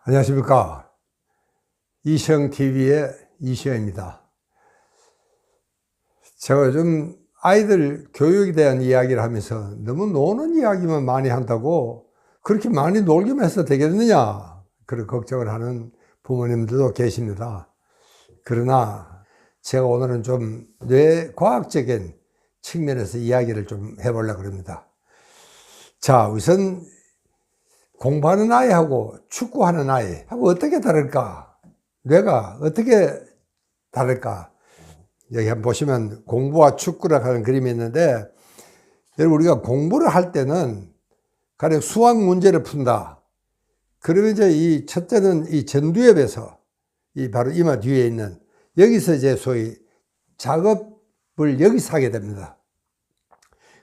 안녕하십니까. 이시영TV의 이시영입니다. 제가 좀 아이들 교육에 대한 이야기를 하면서 너무 노는 이야기만 많이 한다고 그렇게 많이 놀기만 해서 되겠느냐, 그런 걱정을 하는 부모님들도 계십니다. 그러나 제가 오늘은 좀 뇌과학적인 측면에서 이야기를 좀 해보려고 합니다. 자, 우선 공부하는 아이하고 축구하는 아이하고 어떻게 다를까? 뇌가 어떻게 다를까? 여기 한번 보시면 공부와 축구라고 하는 그림이 있는데, 여러분, 우리가 공부를 할 때는 가령 수학 문제를 푼다. 그러면 이제 이 첫째는 이 전두엽에서 이 바로 이마 뒤에 있는 여기서 이제 소위 작업을 여기서 하게 됩니다.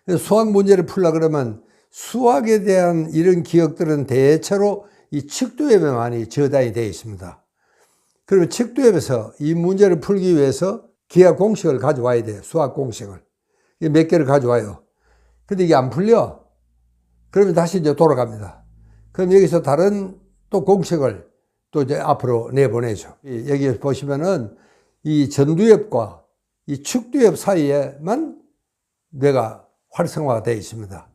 그래서 수학 문제를 풀려 그러면 수학에 대한 이런 기억들은 대체로 이 측두엽에 많이 저장이 되어 있습니다. 그러면 측두엽에서 이 문제를 풀기 위해서 기하 공식을 가져와야 돼요. 수학 공식을. 몇 개를 가져와요. 근데 이게 안 풀려. 그러면 다시 이제 돌아갑니다. 그럼 여기서 다른 또 공식을 또 이제 앞으로 내보내죠. 여기 보시면은 이 전두엽과 이 측두엽 사이에만 뇌가 활성화가 되어 있습니다.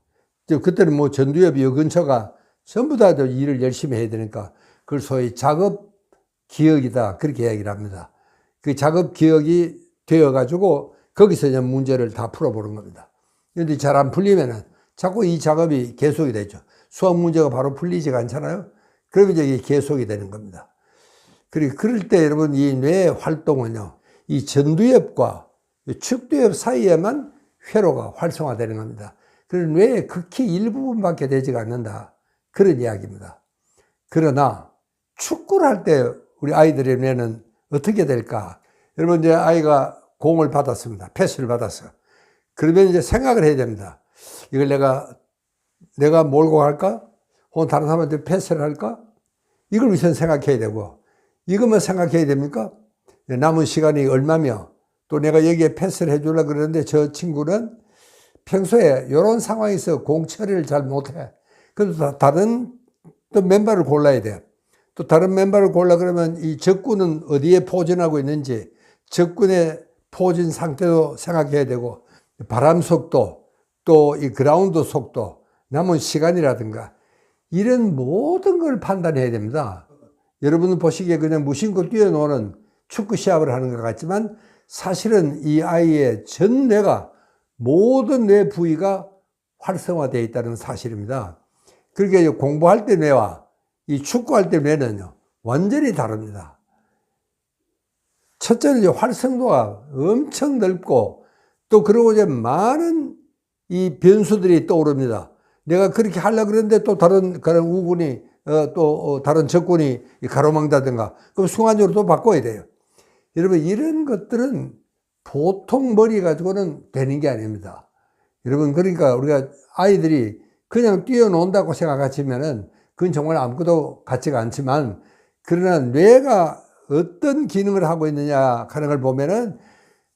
그때는 뭐 전두엽 요 근처가 전부 다 일을 열심히 해야 되니까 그걸 소위 작업 기억이다, 그렇게 이야기를 합니다. 그 작업 기억이 되어가지고 거기서 이제 문제를 다 풀어보는 겁니다. 그런데 잘 안 풀리면은 자꾸 이 작업이 계속이 되죠. 수학 문제가 바로 풀리지가 않잖아요. 그러면 이제 이게 계속이 되는 겁니다. 그리고 그럴 때 여러분, 이 뇌의 활동은요, 이 전두엽과 측두엽 사이에만 회로가 활성화되는 겁니다. 그래서 뇌의 극히 일부분밖에 되지가 않는다, 그런 이야기입니다. 그러나 축구를 할 때 우리 아이들의 뇌는 어떻게 될까? 여러분, 이제 아이가 공을 받았습니다. 패스를 받았어. 그러면 이제 생각을 해야 됩니다. 이걸 내가 몰고 갈까? 혹은 다른 사람한테 패스를 할까? 이걸 우선 생각해야 되고, 이것만 생각해야 됩니까? 남은 시간이 얼마며, 또 내가 여기에 패스를 해주려고 그러는데 저 친구는 평소에 이런 상황에서 공 처리를 잘 못해. 그래서 다른 또 멤버를 골라야 돼요. 또 다른 멤버를 골라 그러면 이 적군은 어디에 포진하고 있는지, 적군의 포진 상태도 생각해야 되고, 바람 속도, 또 이 그라운드 속도, 남은 시간이라든가, 이런 모든 걸 판단해야 됩니다. 여러분은 보시기에 그냥 무심코 뛰어노는 축구 시합을 하는 것 같지만, 사실은 이 아이의 전 뇌가, 모든 뇌 부위가 활성화되어 있다는 사실입니다. 그러니까 공부할 때 뇌와 이 축구할 때 뇌는요, 완전히 다릅니다. 첫째는 이제 활성도가 엄청 넓고, 또 그러고 이제 많은 이 변수들이 떠오릅니다. 내가 그렇게 하려고 그러는데 또 다른 우군이, 다른 적군이 가로막다든가, 그럼 순간적으로 또 바꿔야 돼요. 여러분, 이런 것들은 보통 머리 가지고는 되는 게 아닙니다. 여러분, 그러니까 우리가 아이들이 그냥 뛰어논다고 생각하시면은 그건 정말 아무것도 같지가 않지만, 그러나 뇌가 어떤 기능을 하고 있느냐 하는 걸 보면은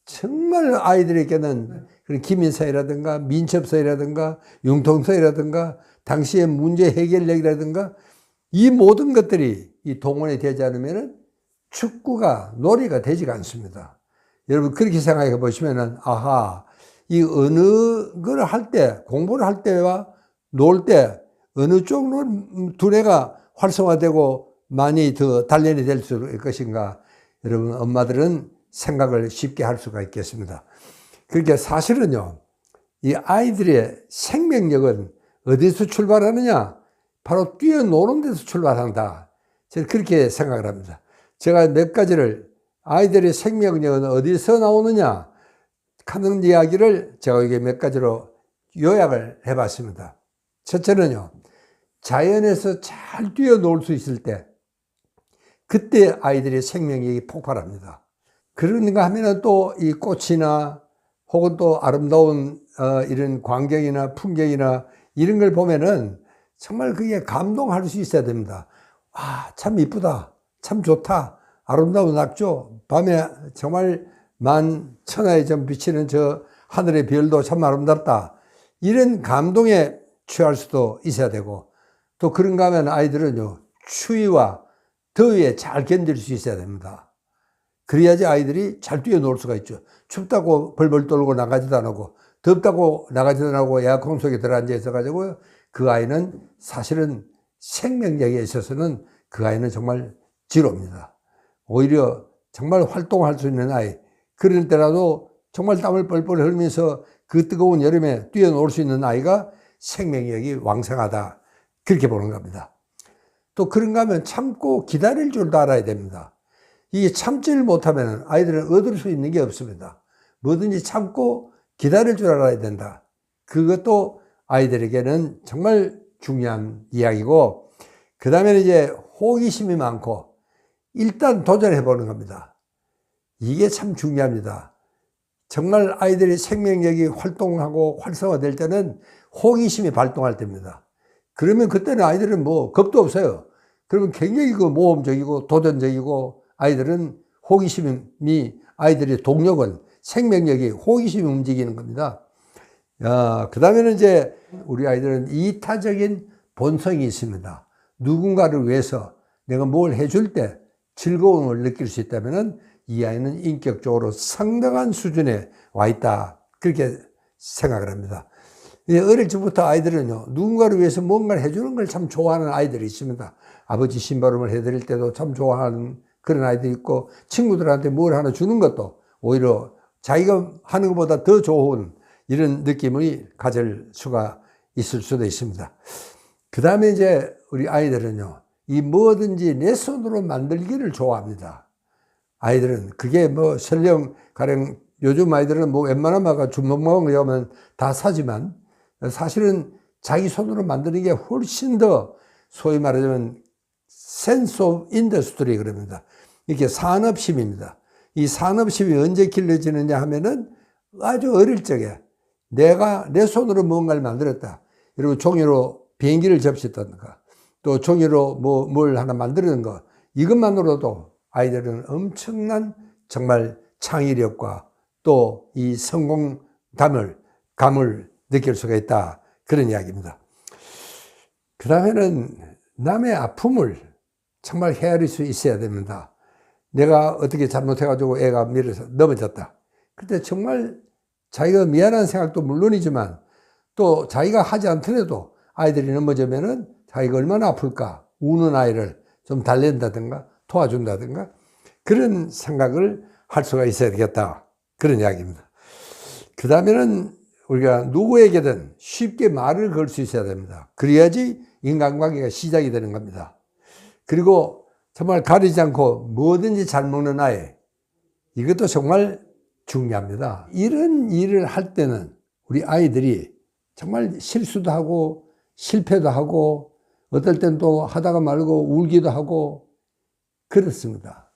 정말 아이들에게는 그런 기민사회라든가 민첩사회라든가 융통사회라든가 당시의 문제 해결력이라든가 이 모든 것들이 이 동원이 되지 않으면은 축구가 놀이가 되지가 않습니다. 여러분, 그렇게 생각해 보시면은, 아하, 이 어느 걸 할 때, 공부를 할 때와 놀 때 어느 쪽으로 두뇌가 활성화되고 많이 더 단련이 될 수 있을 것인가, 여러분, 엄마들은 생각을 쉽게 할 수가 있겠습니다. 그러니까 사실은요, 이 아이들의 생명력은 어디서 출발하느냐? 바로 뛰어노는 데서 출발한다. 저는 그렇게 생각을 합니다. 제가 몇 가지를, 아이들의 생명력은 어디서 나오느냐 하는 이야기를 제가 여기 몇 가지로 요약을 해봤습니다. 첫째는요, 자연에서 잘 뛰어놀 수 있을 때, 그때 아이들의 생명력이 폭발합니다. 그런가 하면 또 이 꽃이나 혹은 또 아름다운 이런 광경이나 풍경이나 이런 걸 보면은 정말 그게 감동할 수 있어야 됩니다. 아, 참 이쁘다. 참 좋다. 아름다운 낙조. 밤에 정말 만천하에 좀 비치는 저 하늘의 별도 참 아름답다. 이런 감동에 취할 수도 있어야 되고, 또 그런가 하면 아이들은요, 추위와 더위에 잘 견딜 수 있어야 됩니다. 그래야지 아이들이 잘 뛰어놀 수가 있죠. 춥다고 벌벌 떨고 나가지도 않고, 덥다고 나가지도 않고 에어컨 속에 들어앉아 있어가지고 그 아이는 사실은 생명력에 있어서는 그 아이는 정말 지로입니다. 오히려 정말 활동할 수 있는 아이, 그럴 때라도 정말 땀을 뻘뻘 흘리면서 그 뜨거운 여름에 뛰어놀 수 있는 아이가 생명력이 왕성하다. 그렇게 보는 겁니다. 또 그런가 하면 참고 기다릴 줄도 알아야 됩니다. 이게 참지를 못하면 아이들은 얻을 수 있는 게 없습니다. 뭐든지 참고 기다릴 줄 알아야 된다. 그것도 아이들에게는 정말 중요한 이야기고, 그 다음에는 이제 호기심이 많고 일단 도전해 보는 겁니다. 이게 참 중요합니다. 정말 아이들이 생명력이 활동하고 활성화될 때는 호기심이 발동할 때입니다. 그러면 그때는 아이들은 뭐 겁도 없어요. 그러면 굉장히 그 모험적이고 도전적이고, 아이들은 호기심이, 아이들의 동력은 생명력이 호기심이 움직이는 겁니다. 그 다음에는 이제 우리 아이들은 이타적인 본성이 있습니다. 누군가를 위해서 내가 뭘 해줄 때 즐거움을 느낄 수 있다면 이 아이는 인격적으로 상당한 수준에 와 있다. 그렇게 생각을 합니다. 어릴 적부터 아이들은요, 누군가를 위해서 뭔가를 해주는 걸 참 좋아하는 아이들이 있습니다. 아버지 심부름을 해드릴 때도 참 좋아하는 그런 아이들이 있고, 친구들한테 뭘 하나 주는 것도 오히려 자기가 하는 것보다 더 좋은 이런 느낌을 가질 수가 있을 수도 있습니다. 그 다음에 이제 우리 아이들은요, 이 뭐든지 내 손으로 만들기를 좋아합니다. 아이들은 그게 뭐 설령 가령 요즘 아이들은 뭐 웬만하면 주먹만 하면 다 사지만, 사실은 자기 손으로 만드는 게 훨씬 더 소위 말하자면 센스 오브 인더스트리 그럽니다. 이게 산업심입니다. 이 산업심이 언제 길러지느냐 하면은 아주 어릴 적에 내가 내 손으로 뭔가를 만들었다. 그리고 종이로 비행기를 접시했다든가, 또 종이로 뭘 하나 만드는 거, 이것만으로도 아이들은 엄청난 정말 창의력과 또 이 성공감을 느낄 수가 있다. 그런 이야기입니다. 그 다음에는 남의 아픔을 정말 헤아릴 수 있어야 됩니다. 내가 어떻게 잘못해가지고 애가 밀어서 넘어졌다. 그때 정말 자기가 미안한 생각도 물론이지만 또 자기가 하지 않더라도 아이들이 넘어지면은 자기가 얼마나 아플까. 우는 아이를 좀 달랜다든가 도와준다든가 그런 생각을 할 수가 있어야 되겠다. 그런 이야기입니다. 그 다음에는 우리가 누구에게든 쉽게 말을 걸 수 있어야 됩니다. 그래야지 인간관계가 시작이 되는 겁니다. 그리고 정말 가리지 않고 뭐든지 잘 먹는 아이, 이것도 정말 중요합니다. 이런 일을 할 때는 우리 아이들이 정말 실수도 하고 실패도 하고 어떨 땐 또 하다가 말고 울기도 하고 그렇습니다.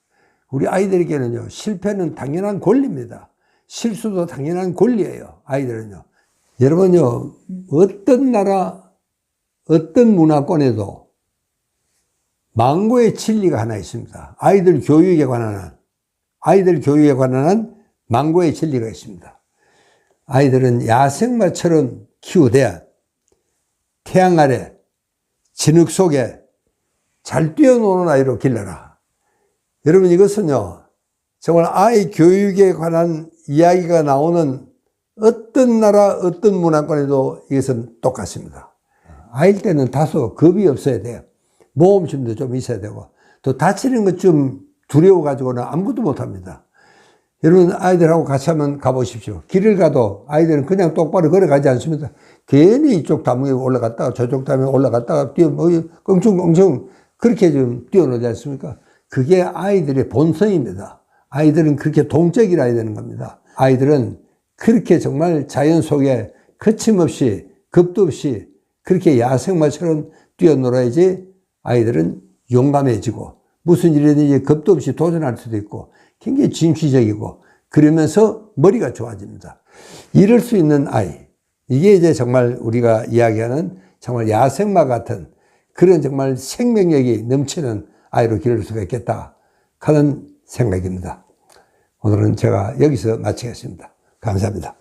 우리 아이들에게는요, 실패는 당연한 권리입니다. 실수도 당연한 권리예요. 아이들은요. 여러분요, 어떤 나라, 어떤 문화권에도 망고의 진리가 하나 있습니다. 아이들 교육에 관한 망고의 진리가 있습니다. 아이들은 야생마처럼 키우되 태양 아래 진흙 속에 잘 뛰어노는 아이로 길러라. 여러분, 이것은요, 정말 아이 교육에 관한 이야기가 나오는 어떤 나라, 어떤 문화권에도 이것은 똑같습니다. 아이일 때는 다소 겁이 없어야 돼요. 모험심도 좀 있어야 되고, 또 다치는 것 좀 두려워가지고는 아무것도 못합니다. 여러분, 아이들하고 같이 한번 가보십시오. 길을 가도 아이들은 그냥 똑바로 걸어가지 않습니다. 괜히 이쪽 담에 올라갔다가 저쪽 담에 올라갔다가 껑충껑충 그렇게 좀 뛰어놀지 않습니까? 그게 아이들의 본성입니다. 아이들은 그렇게 동적이라 되는 겁니다. 아이들은 그렇게 정말 자연 속에 거침없이 겁도 없이 그렇게 야생마처럼 뛰어놀아야지 아이들은 용감해지고 무슨 일이든지 겁도 없이 도전할 수도 있고 굉장히 진취적이고 그러면서 머리가 좋아집니다. 이럴 수 있는 아이, 이게 이제 정말 우리가 이야기하는 정말 야생마 같은 그런 정말 생명력이 넘치는 아이로 기를 수가 있겠다 하는 생각입니다. 오늘은 제가 여기서 마치겠습니다. 감사합니다.